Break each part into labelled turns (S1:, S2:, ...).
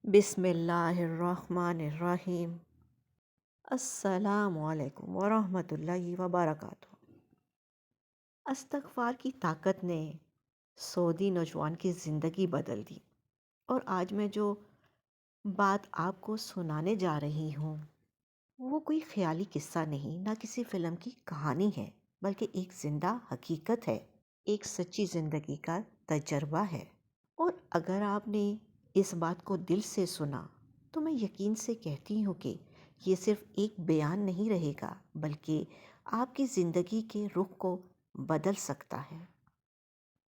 S1: بسم اللہ الرحمن الرحیم۔ السلام علیکم ورحمۃ اللہ وبرکاتہ۔ استغفار کی طاقت نے سعودی نوجوان کی زندگی بدل دی، اور آج میں جو بات آپ کو سنانے جا رہی ہوں وہ کوئی خیالی قصہ نہیں، نہ کسی فلم کی کہانی ہے، بلکہ ایک زندہ حقیقت ہے، ایک سچی زندگی کا تجربہ ہے۔ اور اگر آپ نے اس بات کو دل سے سنا تو میں یقین سے کہتی ہوں کہ یہ صرف ایک بیان نہیں رہے گا، بلکہ آپ کی زندگی کے رخ کو بدل سکتا ہے۔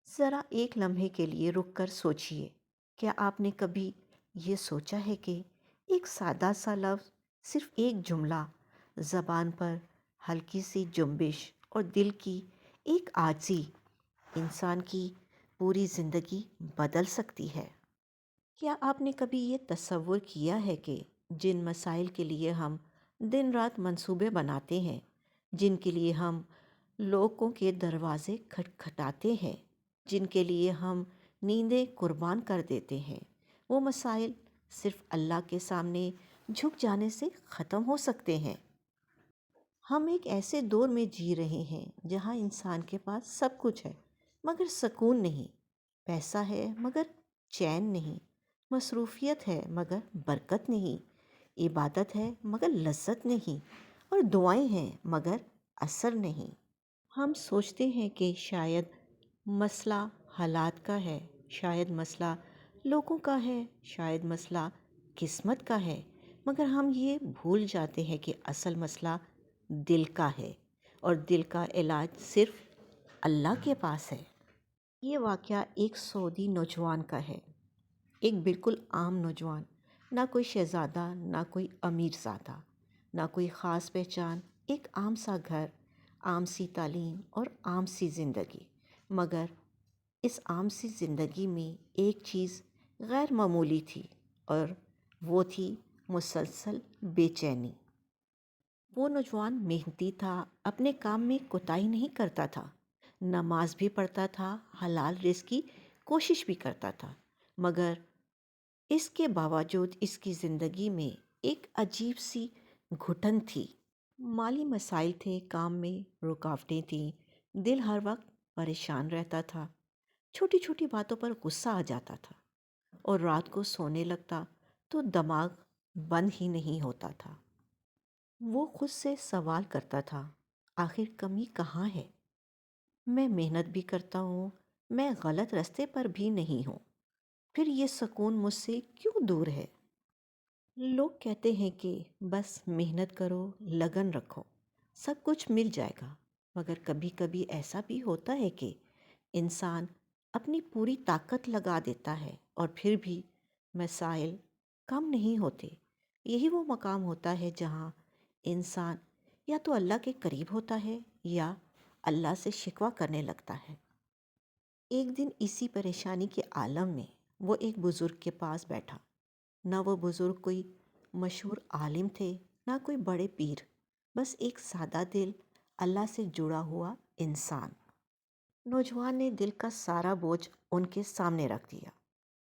S1: ذرا ایک لمحے کے لیے رک کر سوچئے، کیا آپ نے کبھی یہ سوچا ہے کہ ایک سادہ سا لفظ، صرف ایک جملہ، زبان پر ہلکی سی جنبش اور دل کی ایک عاجزی انسان کی پوری زندگی بدل سکتی ہے؟ کیا آپ نے کبھی یہ تصور کیا ہے کہ جن مسائل کے لیے ہم دن رات منصوبے بناتے ہیں، جن کے لیے ہم لوگوں کے دروازے کھٹکھٹاتے ہیں، جن کے لیے ہم نیندیں قربان کر دیتے ہیں، وہ مسائل صرف اللہ کے سامنے جھک جانے سے ختم ہو سکتے ہیں؟ ہم ایک ایسے دور میں جی رہے ہیں جہاں انسان کے پاس سب کچھ ہے مگر سکون نہیں، پیسہ ہے مگر چین نہیں، مصروفیت ہے مگر برکت نہیں، عبادت ہے مگر لذت نہیں، اور دعائیں ہیں مگر اثر نہیں۔ ہم سوچتے ہیں کہ شاید مسئلہ حالات کا ہے، شاید مسئلہ لوگوں کا ہے، شاید مسئلہ قسمت کا ہے، مگر ہم یہ بھول جاتے ہیں کہ اصل مسئلہ دل کا ہے، اور دل کا علاج صرف اللہ کے پاس ہے۔ یہ واقعہ ایک سعودی نوجوان کا ہے، ایک بالکل عام نوجوان، نہ کوئی شہزادہ، نہ کوئی امیر زادہ، نہ کوئی خاص پہچان، ایک عام سا گھر، عام سی تعلیم اور عام سی زندگی، مگر اس عام سی زندگی میں ایک چیز غیر معمولی تھی، اور وہ تھی مسلسل بے چینی۔ وہ نوجوان محنتی تھا، اپنے کام میں کوتاہی نہیں کرتا تھا، نماز بھی پڑھتا تھا، حلال رزق کی کوشش بھی کرتا تھا، مگر اس کے باوجود اس کی زندگی میں ایک عجیب سی گھٹن تھی۔ مالی مسائل تھے، کام میں رکاوٹیں تھیں، دل ہر وقت پریشان رہتا تھا، چھوٹی چھوٹی باتوں پر غصہ آ جاتا تھا، اور رات کو سونے لگتا تو دماغ بند ہی نہیں ہوتا تھا۔ وہ خود سے سوال کرتا تھا، آخر کمی کہاں ہے؟ میں محنت بھی کرتا ہوں، میں غلط راستے پر بھی نہیں ہوں، پھر یہ سکون مجھ سے کیوں دور ہے؟ لوگ کہتے ہیں کہ بس محنت کرو، لگن رکھو، سب کچھ مل جائے گا، مگر کبھی کبھی ایسا بھی ہوتا ہے کہ انسان اپنی پوری طاقت لگا دیتا ہے اور پھر بھی مسائل کم نہیں ہوتے۔ یہی وہ مقام ہوتا ہے جہاں انسان یا تو اللہ کے قریب ہوتا ہے یا اللہ سے شکوہ کرنے لگتا ہے۔ ایک دن اسی پریشانی کے عالم میں وہ ایک بزرگ کے پاس بیٹھا۔ نہ وہ بزرگ کوئی مشہور عالم تھے، نہ کوئی بڑے پیر، بس ایک سادہ دل، اللہ سے جڑا ہوا انسان۔ نوجوان نے دل کا سارا بوجھ ان کے سامنے رکھ دیا،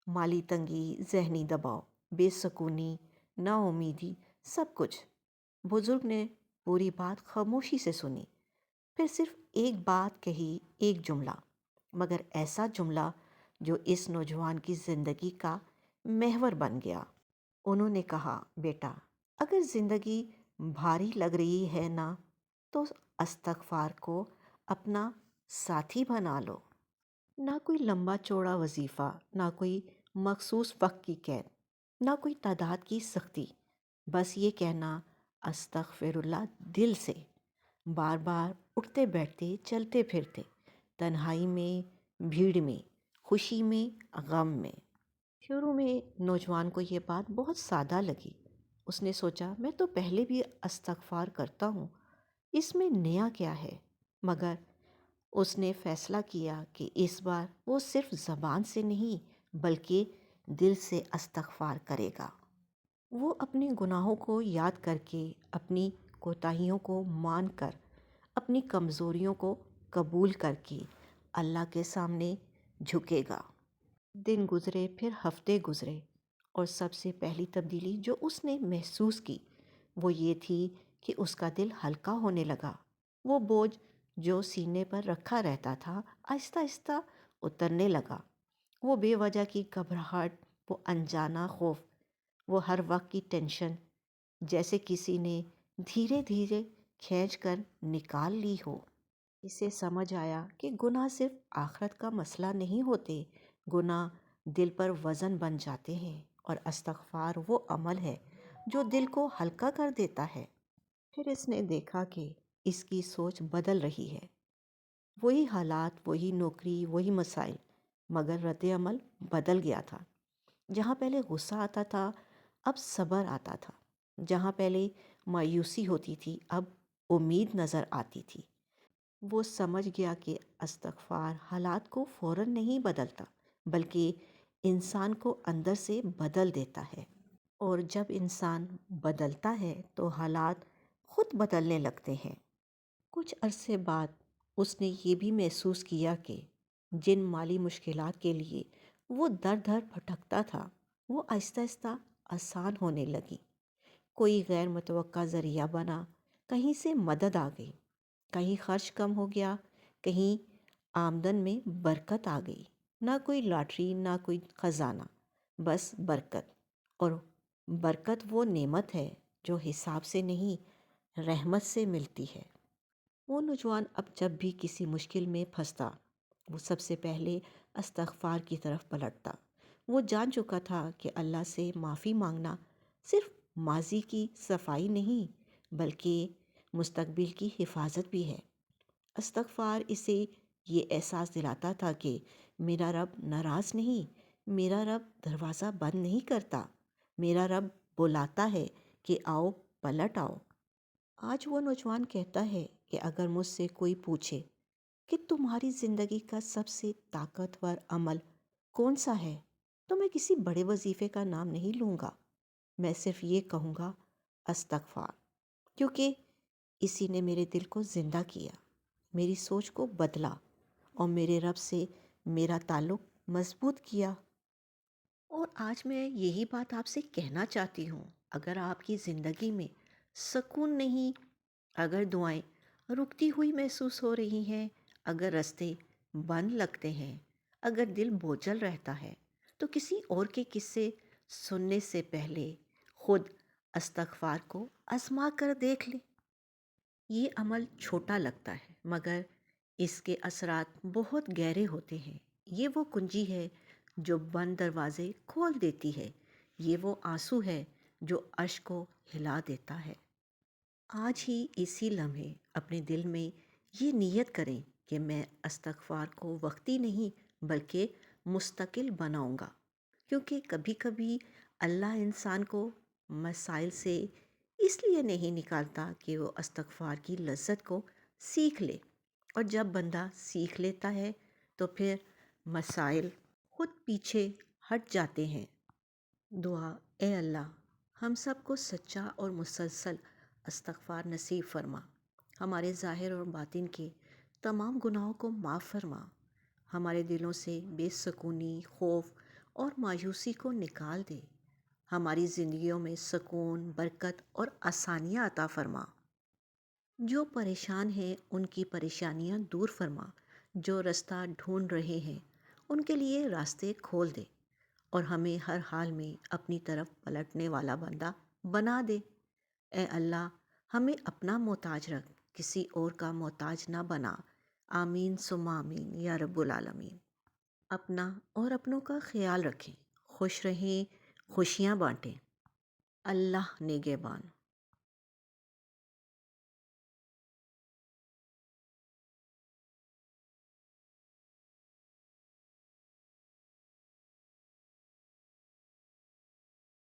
S1: مالی تنگی، ذہنی دباؤ، بے سکونی، نا امیدی، سب کچھ۔ بزرگ نے پوری بات خاموشی سے سنی، پھر صرف ایک بات کہی، ایک جملہ، مگر ایسا جملہ جو اس نوجوان کی زندگی کا محور بن گیا۔ انہوں نے کہا، بیٹا، اگر زندگی بھاری لگ رہی ہے نا، تو استغفار کو اپنا ساتھی بنا لو۔ نہ کوئی لمبا چوڑا وظیفہ، نہ کوئی مخصوص وقت کی قید، نہ کوئی تعداد کی سختی، بس یہ کہنا استغفر اللہ دل سے، بار بار، اٹھتے بیٹھتے، چلتے پھرتے، تنہائی میں، بھیڑ میں، خوشی میں، غم میں۔ شروع میں نوجوان کو یہ بات بہت سادہ لگی۔ اس نے سوچا، میں تو پہلے بھی استغفار کرتا ہوں، اس میں نیا کیا ہے؟ مگر اس نے فیصلہ کیا کہ اس بار وہ صرف زبان سے نہیں بلکہ دل سے استغفار کرے گا۔ وہ اپنے گناہوں کو یاد کر کے، اپنی کوتاہیوں کو مان کر، اپنی کمزوریوں کو قبول کر کے اللہ کے سامنے جھکے گا۔ دن گزرے، پھر ہفتے گزرے، اور سب سے پہلی تبدیلی جو اس نے محسوس کی وہ یہ تھی کہ اس کا دل ہلکا ہونے لگا۔ وہ بوجھ جو سینے پر رکھا رہتا تھا آہستہ آہستہ اترنے لگا۔ وہ بے وجہ کی گھبراہٹ، وہ انجانا خوف، وہ ہر وقت کی ٹینشن، جیسے کسی نے دھیرے دھیرے کھینچ کر نکال لی ہو۔ اسے سمجھ آیا کہ گناہ صرف آخرت کا مسئلہ نہیں ہوتے، گناہ دل پر وزن بن جاتے ہیں، اور استغفار وہ عمل ہے جو دل کو ہلکا کر دیتا ہے۔ پھر اس نے دیکھا کہ اس کی سوچ بدل رہی ہے۔ وہی حالات، وہی نوکری، وہی مسائل، مگر رد عمل بدل گیا تھا۔ جہاں پہلے غصہ آتا تھا اب صبر آتا تھا، جہاں پہلے مایوسی ہوتی تھی اب امید نظر آتی تھی۔ وہ سمجھ گیا کہ استغفار حالات کو فوراً نہیں بدلتا، بلکہ انسان کو اندر سے بدل دیتا ہے، اور جب انسان بدلتا ہے تو حالات خود بدلنے لگتے ہیں۔ کچھ عرصے بعد اس نے یہ بھی محسوس کیا کہ جن مالی مشکلات کے لیے وہ در در بھٹکتا تھا وہ آہستہ آہستہ آسان ہونے لگی۔ کوئی غیر متوقع ذریعہ بنا، کہیں سے مدد آ گئی، کہیں خرچ کم ہو گیا، کہیں آمدن میں برکت آ گئی۔ نہ کوئی لاٹری، نہ کوئی خزانہ، بس برکت۔ اور برکت وہ نعمت ہے جو حساب سے نہیں، رحمت سے ملتی ہے۔ وہ نوجوان اب جب بھی کسی مشکل میں پھنستا وہ سب سے پہلے استغفار کی طرف پلٹتا۔ وہ جان چکا تھا کہ اللہ سے معافی مانگنا صرف ماضی کی صفائی نہیں بلکہ مستقبل کی حفاظت بھی ہے۔ استغفار اسے یہ احساس دلاتا تھا کہ میرا رب ناراض نہیں، میرا رب دروازہ بند نہیں کرتا، میرا رب بلاتا ہے کہ آؤ، پلٹ آؤ۔ آج وہ نوجوان کہتا ہے کہ اگر مجھ سے کوئی پوچھے کہ تمہاری زندگی کا سب سے طاقتور عمل کون سا ہے، تو میں کسی بڑے وظیفے کا نام نہیں لوں گا، میں صرف یہ کہوں گا استغفار، کیونکہ اسی نے میرے دل کو زندہ کیا، میری سوچ کو بدلا، اور میرے رب سے میرا تعلق مضبوط کیا۔ اور آج میں یہی بات آپ سے کہنا چاہتی ہوں، اگر آپ کی زندگی میں سکون نہیں، اگر دعائیں رکتی ہوئی محسوس ہو رہی ہیں، اگر راستے بند لگتے ہیں، اگر دل بوجھل رہتا ہے، تو کسی اور کے قصے سننے سے پہلے خود استغفار کو آزما کر دیکھ لیں۔ یہ عمل چھوٹا لگتا ہے مگر اس کے اثرات بہت گہرے ہوتے ہیں۔ یہ وہ کنجی ہے جو بند دروازے کھول دیتی ہے، یہ وہ آنسو ہے جو اشک کو ہلا دیتا ہے۔ آج ہی اسی لمحے اپنے دل میں یہ نیت کریں کہ میں استغفار کو وقتی نہیں بلکہ مستقل بناؤں گا، کیونکہ کبھی کبھی اللہ انسان کو مسائل سے اس لیے نہیں نکالتا کہ وہ استغفار کی لذت کو سیکھ لے، اور جب بندہ سیکھ لیتا ہے تو پھر مسائل خود پیچھے ہٹ جاتے ہیں۔ دعا: اے اللہ، ہم سب کو سچا اور مسلسل استغفار نصیب فرما، ہمارے ظاہر اور باطن کے تمام گناہوں کو معاف فرما، ہمارے دلوں سے بے سکونی، خوف اور مایوسی کو نکال دے، ہماری زندگیوں میں سکون، برکت اور آسانیاں عطا فرما۔ جو پریشان ہیں ان کی پریشانیاں دور فرما، جو راستہ ڈھونڈ رہے ہیں ان کے لیے راستے کھول دے، اور ہمیں ہر حال میں اپنی طرف پلٹنے والا بندہ بنا دے۔ اے اللہ، ہمیں اپنا محتاج رکھ، کسی اور کا محتاج نہ بنا۔ آمین ثم آمین یا رب العالمین۔ اپنا اور اپنوں کا خیال رکھیں، خوش رہیں، خوشیاں بانٹیں۔ اللہ نگہبان۔